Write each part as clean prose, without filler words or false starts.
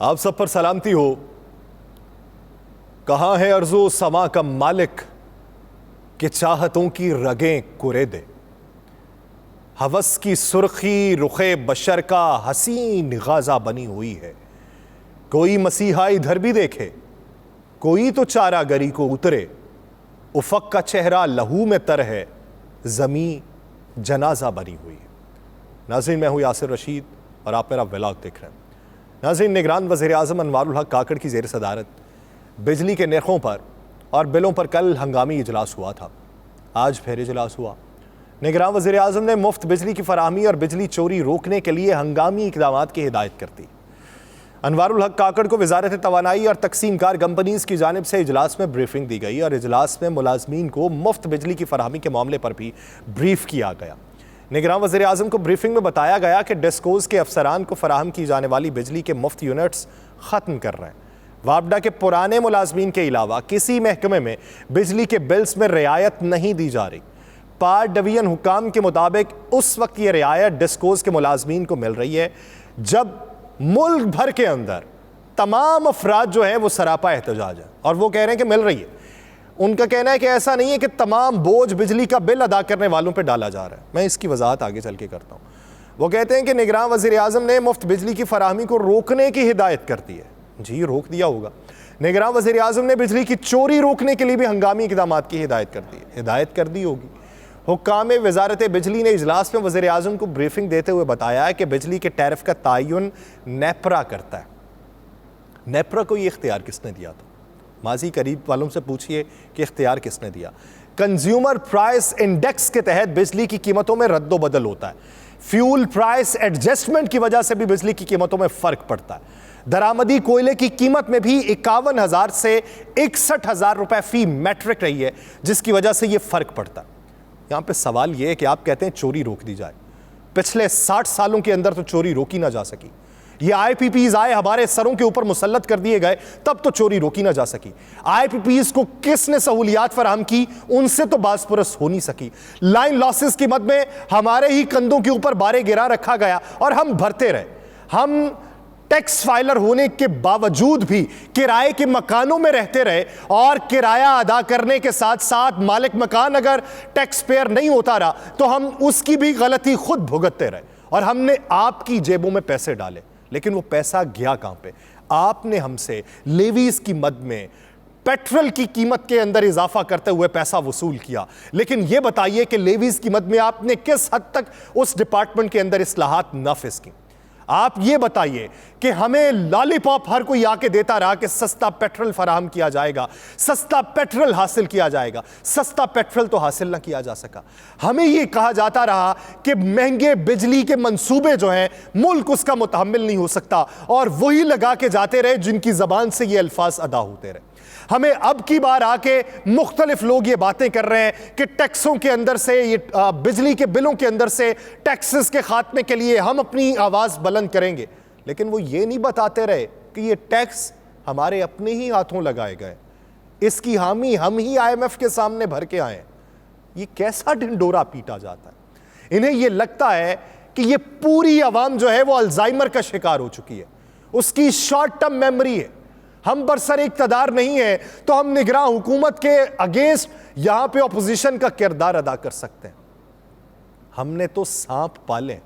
आप सब पर सलामती हो। कहाँ है अर्ज़ो समा का मालिक कि चाहतों की रगें कुरेदे। हवस की सुर्खी रुखे बशर का हसीन गाजा बनी हुई है। कोई मसीहा इधर भी देखे, कोई तो चारागरी को उतरे। उफक का चेहरा लहू में तर है, जमी जनाजा बनी हुई है। नाज़रीन, मैं हूँ यासिर रशीद और आप मेरा व्लॉग देख रहे हैं। नाज़रीन, निगरान वज़ीर आज़म अनवारुल हक काकड़ की ज़ेर सदारत बिजली के नरखों पर और बिलों पर कल हंगामी इजलास हुआ था। आज फिर इजलास हुआ। निगरान वज़ीर आज़म ने मुफ्त बिजली की फराहमी और बिजली चोरी रोकने के लिए हंगामी इक़दामात की हिदायत कर दी। अनवारुल हक काकड़ को वज़ारत तवानाई और तकसीम कार कंपनीज़ की जानिब से इजलास में ब्रीफिंग दी गई और इजलास में मुलाजमीन को मुफ्त बिजली की फराहमी के मामले पर भी ब्रीफ किया गया। निगरान वज़ीर आज़म को ब्रीफिंग में बताया गया कि डिस्कोज़ के अफसरान को फराहम की जाने वाली बिजली के मुफ्त यूनिट्स ख़त्म कर रहे हैं। वापडा के पुराने मुलाजमीन के अलावा किसी महकमे में बिजली के बिल्स में रियायत नहीं दी जा रही। पार्ट डिवीजन हुकाम के मुताबिक उस वक्त ये रियायत डिस्कोज़ के मुलाजमीन को मिल रही है जब मुल्क भर के अंदर तमाम अफराद जो हैं वो सरापा एहतजाज है और वो कह रहे हैं कि मिल रही है। उनका कहना है कि ऐसा नहीं है कि तमाम बोझ बिजली का बिल अदा करने वालों पे डाला जा रहा है। मैं इसकी वजाहत आगे चल के करता हूँ। वो कहते हैं कि निगरान वज़ीर आज़म ने मुफ्त बिजली की फराहमी को रोकने की हिदायत कर दी है। जी, रोक दिया होगा। निगरान वज़ीर आज़म ने बिजली की चोरी रोकने के लिए भी हंगामी इक़दामात की हिदायत कर दी है। हिदायत कर दी होगी। हुक्काम वज़ारत बिजली ने इजलास में वज़ीर आज़म को ब्रीफिंग देते हुए बताया है कि बिजली के टैरिफ का तयन नेपरा करता है। नेपरा को ये इख्तियार किसने दिया था? माजी करीब वालों से पूछिए कि इख्तियार किसने दिया। कंज्यूमर प्राइस इंडेक्स के तहत बिजली की कीमतों में रद्दो बदल होता है। फ्यूल प्राइस एडजस्टमेंट की वजह से भी बिजली की कीमतों में फ़र्क पड़ता है। दरामदी कोयले की कीमत में भी 51,000 से 61,000 रुपए फी मैट्रिक रही है, जिसकी वजह से यह फ़र्क पड़ता है। यहाँ पे सवाल यह है कि आप कहते हैं चोरी रोक दी जाए। पिछले 60 सालों के अंदर तो चोरी रोकी ना जा सकी। ये IPPs आए, हमारे सरों के ऊपर मुसल्लत कर दिए गए, तब तो चोरी रोकी ना जा सकी। IPPs को किसने सहूलियात फराहम की, उनसे तो बासपुरस हो नहीं सकी। लाइन लॉसेस की मद में हमारे ही कंधों के ऊपर बारे गिरा रखा गया और हम भरते रहे। हम टैक्स फाइलर होने के बावजूद भी किराए के मकानों में रहते रहे और किराया अदा करने के साथ साथ मालिक मकान अगर टैक्स पेयर नहीं होता रहा तो हम उसकी भी गलती खुद भुगतते रहे और हमने आपकी जेबों में पैसे डाले। लेकिन वो पैसा गया कहां पे? आपने हमसे लेवीज की मद में पेट्रोल की कीमत के अंदर इजाफा करते हुए पैसा वसूल किया। लेकिन यह बताइए कि लेवीज की मद में आपने किस हद तक उस डिपार्टमेंट के अंदर इस्लाहात नाफिज की? आप ये बताइए कि हमें लॉलीपॉप हर कोई आके देता रहा कि सस्ता पेट्रोल फराहम किया जाएगा, सस्ता पेट्रोल हासिल किया जाएगा। सस्ता पेट्रोल तो हासिल ना किया जा सका। हमें ये कहा जाता रहा कि महंगे बिजली के मंसूबे जो हैं मुल्क उसका मुतहम्मिल नहीं हो सकता और वही लगा के जाते रहे जिनकी जबान से ये अल्फाज अदा होते रहे। हमें अब की बार आके मुख्तलिफ लोग ये बातें कर रहे हैं कि टैक्सों के अंदर से, ये बिजली के बिलों के अंदर से टैक्सेस के खात्मे के लिए हम अपनी आवाज़ बुलंद करेंगे। लेकिन वो ये नहीं बताते रहे कि ये टैक्स हमारे अपने ही हाथों लगाए गए, इसकी हामी हम ही IMF के सामने भर के आए। ये कैसा ढिंडोरा पीटा जाता है? इन्हें ये लगता है कि ये पूरी आवाम जो है वो अल्जाइमर का शिकार हो चुकी है, उसकी शॉर्ट टर्म मेमोरी है। हम बरसर इक़्तिदार नहीं है तो हम निगरान हुकूमत के अगेंस्ट यहां पे अपोजिशन का किरदार अदा कर सकते हैं। हमने तो सांप पाले,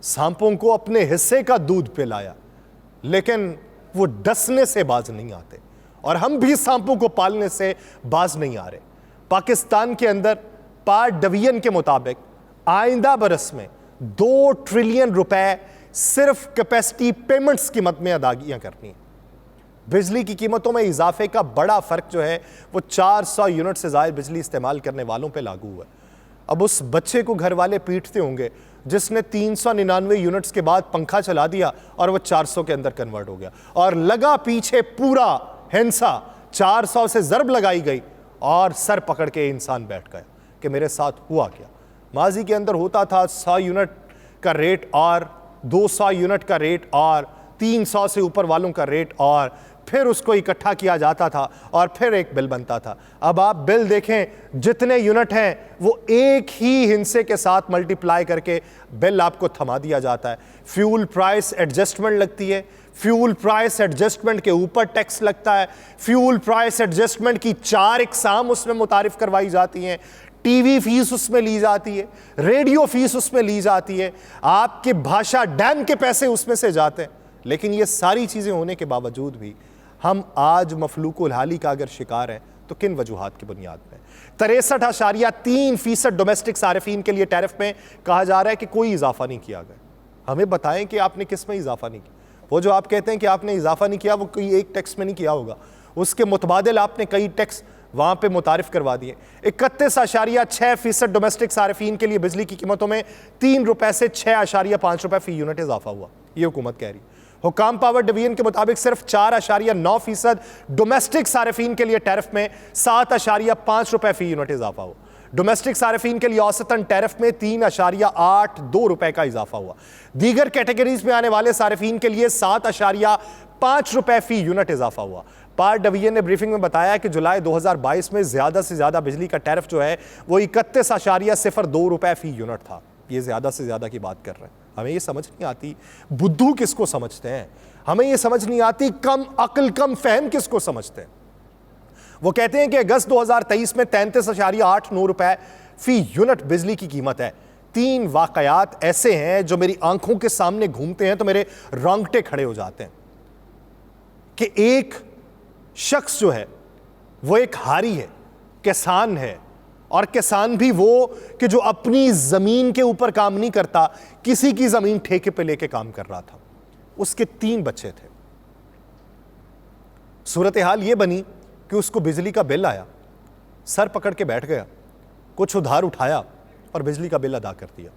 सांपों को अपने हिस्से का दूध पिलाया, लेकिन वो डसने से बाज नहीं आते और हम भी सांपों को पालने से बाज नहीं आ रहे। पाकिस्तान के अंदर पार्ट डिवीजन के मुताबिक आइंदा बरस में 2 ट्रिलियन रुपए सिर्फ कैपेसिटी पेमेंट्स की मद में अदागियां करनी है। बिजली की कीमतों में इजाफे का बड़ा फर्क जो है वो 400 यूनिट से ज़ायद बिजली इस्तेमाल करने वालों पे लागू हुआ है। अब उस बच्चे को घर वाले पीटते होंगे जिसने 399 यूनिट्स के बाद पंखा चला दिया और वो 400 के अंदर कन्वर्ट हो गया और लगा पीछे पूरा हिंसा। 400 से ज़रब लगाई गई और सर पकड़ के इंसान बैठ गया कि मेरे साथ हुआ क्या। माजी के अंदर होता था 100 यूनिट का रेट और 200 यूनिट का रेट और 300 से ऊपर वालों का रेट और फिर उसको इकट्ठा किया जाता था और फिर एक बिल बनता था। अब आप बिल देखें, जितने यूनिट हैं वो एक ही हिस्से के साथ मल्टीप्लाई करके बिल आपको थमा दिया जाता है। फ्यूल प्राइस एडजस्टमेंट लगती है, फ्यूल प्राइस एडजस्टमेंट के ऊपर टैक्स लगता है, फ्यूल प्राइस एडजस्टमेंट की 4 इकसाम उसमें मुतारिफ करवाई जाती हैं, टीवी फीस उसमें ली जाती है, रेडियो फीस उसमें ली जाती है, आपके भाषा डैम के पैसे उसमें से जाते हैं। लेकिन ये सारी चीज़ें होने के बावजूद भी हम आज मफलूकुल हाली का अगर शिकार हैं तो किन वजूहात की बुनियाद पर? 63.3% डोमेस्टिक सारिफीन के लिए टैरिफ में कहा जा रहा है कि कोई इजाफा नहीं किया गया। हमें बताएं कि आपने किस में इजाफा नहीं किया। वो जो आप कहते हैं कि आपने इजाफा नहीं किया, वो कोई एक टैक्स में नहीं किया होगा, उसके मुतबादिल आपने कई टैक्स वहां पे मुतारिफ करवा दिए। 31.6% डोमेस्टिक सारिफीन के लिए बिजली की कीमतों में 3 रुपए से 6.5 रुपए फी यूनिट इजाफा हुआ, ये हुकूमत कह रही है। हुकाम पावर डिवीजन के मुताबिक सिर्फ 4.9% डोमेस्टिक सारिफीन के लिए टैरिफ में 7.5 रुपए फी यूनिट इजाफा हुआ। डोमेस्टिक सारिफीन के लिए औसतन टैरिफ में 3.82 रुपए का इजाफा हुआ। दीगर कैटेगरीज में आने वाले सारिफीन के लिए 7.5 रुपए फी यूनिट इजाफा हुआ। पावर डिवीजन ने ब्रीफिंग में बताया कि जुलाई 2022 में ज्यादा से ज्यादा बिजली का टैरिफ जो है वो 31.02 रुपए फी यूनिट था। ये ज्यादा से ज्यादा की बात कर रहे हैं। हमें ये समझ नहीं आती बुद्धू किसको समझते हैं, हमें ये समझ नहीं आती कम अक्ल कम फहम किसको समझते हैं। वो कहते हैं कि अगस्त 2023 में 33.89 रुपए फी यूनिट बिजली की कीमत है। 3 वाकयात ऐसे हैं जो मेरी आंखों के सामने घूमते हैं तो मेरे रोंगटे खड़े हो जाते हैं कि एक शख्स जो है वो एक हारी है, किसान है, और किसान भी वो कि जो अपनी जमीन के ऊपर काम नहीं करता, किसी की जमीन ठेके पे लेके काम कर रहा था। उसके 3 बच्चे थे। सूरत हाल ये बनी कि उसको बिजली का बिल आया, सर पकड़ के बैठ गया, कुछ उधार उठाया और बिजली का बिल अदा कर दिया।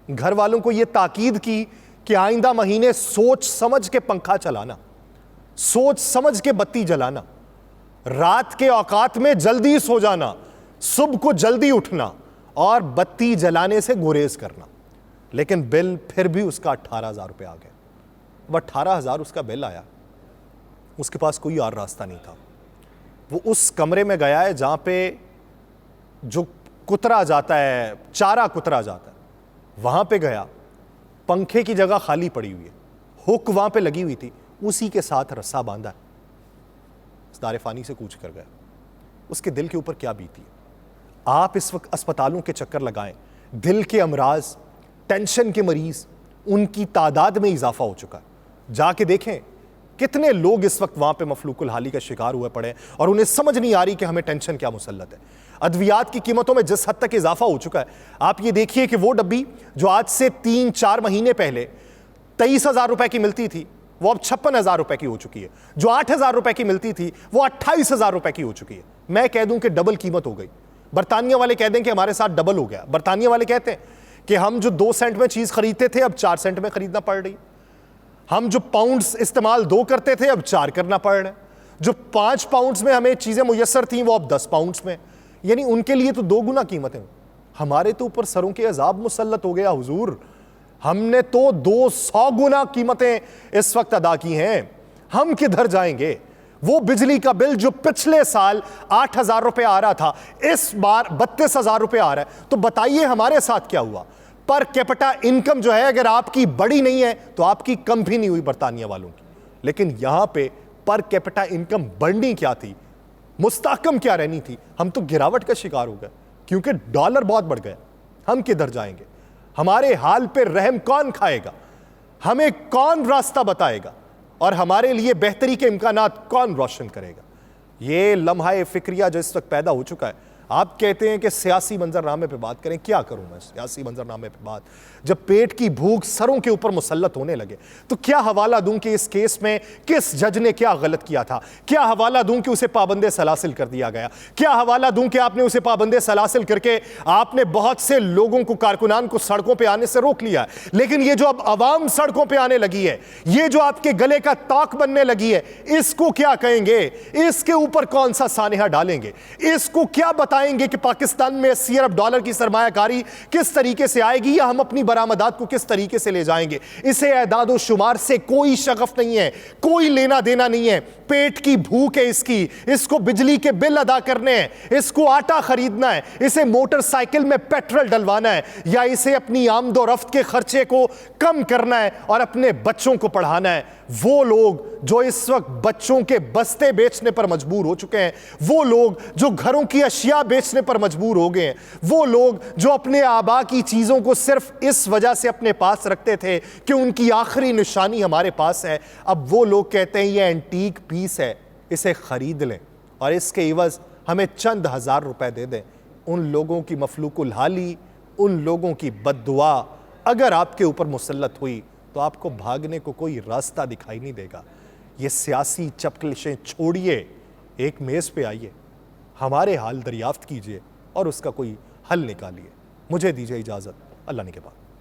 घर वालों को यह ताकीद की कि आइंदा महीने सोच समझ के पंखा चलाना, सोच समझ के बत्ती जलाना, रात के औकात में जल्दी सो जाना, सुबह को जल्दी उठना और बत्ती जलाने से गुरेज करना। लेकिन बिल फिर भी उसका 18,000 रुपये आ गया। वह 18,000 उसका बिल आया, उसके पास कोई और रास्ता नहीं था। वो उस कमरे में गया है जहां पे जो कुतरा जाता है, चारा कुतरा जाता है, वहां पे गया। पंखे की जगह खाली पड़ी हुई है, हुक वहां पे लगी हुई थी, उसी के साथ रस्सा बांधा है, दारे फानी से कूच कर गया। उसके दिल के ऊपर क्या बीती है? आप इस वक्त अस्पतालों के चक्कर लगाएं, दिल के अमराज, टेंशन के मरीज, उनकी तादाद में इजाफा हो चुका है। जाके देखें कितने लोग इस वक्त वहां पे मफलूकुल हाली का शिकार हुए पड़े और उन्हें समझ नहीं आ रही कि हमें टेंशन क्या मुसल्लत है। अद्वियात की कीमतों में जिस हद तक इजाफा हो चुका है, आप ये देखिए कि वो डब्बी जो आज से 3-4 महीने पहले 23,000 रुपए की मिलती थी, वो अब 56,000 रुपए की हो चुकी है। जो 8,000 रुपए की मिलती थी वो 28,000 रुपए की हो चुकी है। मैं कह दूं कि डबल कीमत हो गई। बरतानिया वाले कह दें कि हमारे साथ डबल हो गया। बरतानिया वाले कहते हैं कि हम जो 2 सेंट में चीज खरीदते थे अब 4 सेंट में खरीदना पड़ रही। हम जो पाउंड्स इस्तेमाल 2 करते थे अब 4 करना पड़ रहा है। जो 5 पाउंड्स में हमें चीजें मुयस्सर थी वो अब 10 पाउंड्स में, यानी उनके लिए तो 2 गुना कीमतें। हमारे तो ऊपर सरों के अजाब मुसल्लत हो गया हुजूर। हमने तो 200 गुना कीमतें इस वक्त अदा की हैं। हम किधर जाएंगे? वो बिजली का बिल जो पिछले साल 8,000 रुपए आ रहा था, इस बार 32,000 रुपए आ रहा है। तो बताइए हमारे साथ क्या हुआ? पर कैपिटा इनकम जो है अगर आपकी बड़ी नहीं है तो आपकी कम भी नहीं हुई बरतानिया वालों की। लेकिन यहां पे पर कैपिटा इनकम बढ़नी क्या थी, मुस्तहकम क्या रहनी थी? हम तो गिरावट का शिकार हो गए क्योंकि डॉलर बहुत बढ़ गया। हम किधर जाएंगे? हमारे हाल पे रहम कौन खाएगा? हमें कौन रास्ता बताएगा? और हमारे लिए बेहतरी के इम्कानात कौन रोशन करेगा? ये लम्हा फिक्रिया जो इस वक्त पैदा हो चुका है। आप कहते हैं कि सियासी मंजरनामे पे बात करें। क्या करूं मैं सियासी मंजरनामे पे बात? जब पेट की भूख सरों के ऊपर मुसल्लत होने लगे तो क्या हवाला दूं कि इस केस में किस जज ने क्या गलत किया था? क्या हवाला दूं कि उसे पाबंदे सलासिल कर दिया गया? क्या हवाला दूं कि आपने उसे पाबंदे सलासिल करके आपने बहुत से लोगों को, कारकुनान को सड़कों पर आने से रोक लिया? लेकिन ये जो अब आवाम सड़कों पर आने लगी है, ये जो आपके गले का ताक बनने लगी है, इसको क्या कहेंगे? इसके ऊपर कौन सा सानेहा डालेंगे? इसको क्या बताएंगे कि पाकिस्तान में $80 अरब की सरमायाकारी किस तरीके से आएगी या हम अपनी बरामदात को किस तरीके से ले जाएंगे। इसे एदाद शुमार से कोई शगफ नहीं है, कोई लेना देना नहीं है। पेट की भूख है इसको बिजली के बिल अदा करने हैं, इसको आटा खरीदना है, इसे मोटरसाइकिल में पेट्रोल डलवाना है, या इसे अपनी आमदोरफ्त के खर्चे को कम करना है और अपने बच्चों को पढ़ाना है। वो लोग जो इस वक्त बच्चों के बस्ते बेचने पर मजबूर हो चुके हैं, वो लोग जो घरों की अशिया बेचने पर मजबूर हो गए हैं, वो लोग जो अपने आबा की चीजों को सिर्फ इस वजह से अपने पास रखते थे कि उनकी आखिरी निशानी हमारे पास है, अब वो लोग कहते हैं ये एंटीक पीस है, इसे खरीद लें और इसके इवज हमें चंद हजार रुपए दे दें। उन लोगों की मफलूकुल हाली, उन लोगों की बद्दुआ अगर आपके ऊपर मुसल्लत हुई तो आपको भागने को कोई रास्ता दिखाई नहीं देगा। ये सियासी चपकलिशें छोड़िए, एक मेज़ पे आइए, हमारे हाल दरियाफ्त कीजिए और उसका कोई हल निकालिए। मुझे दीजिए इजाज़त, अल्लाह ने के बाद।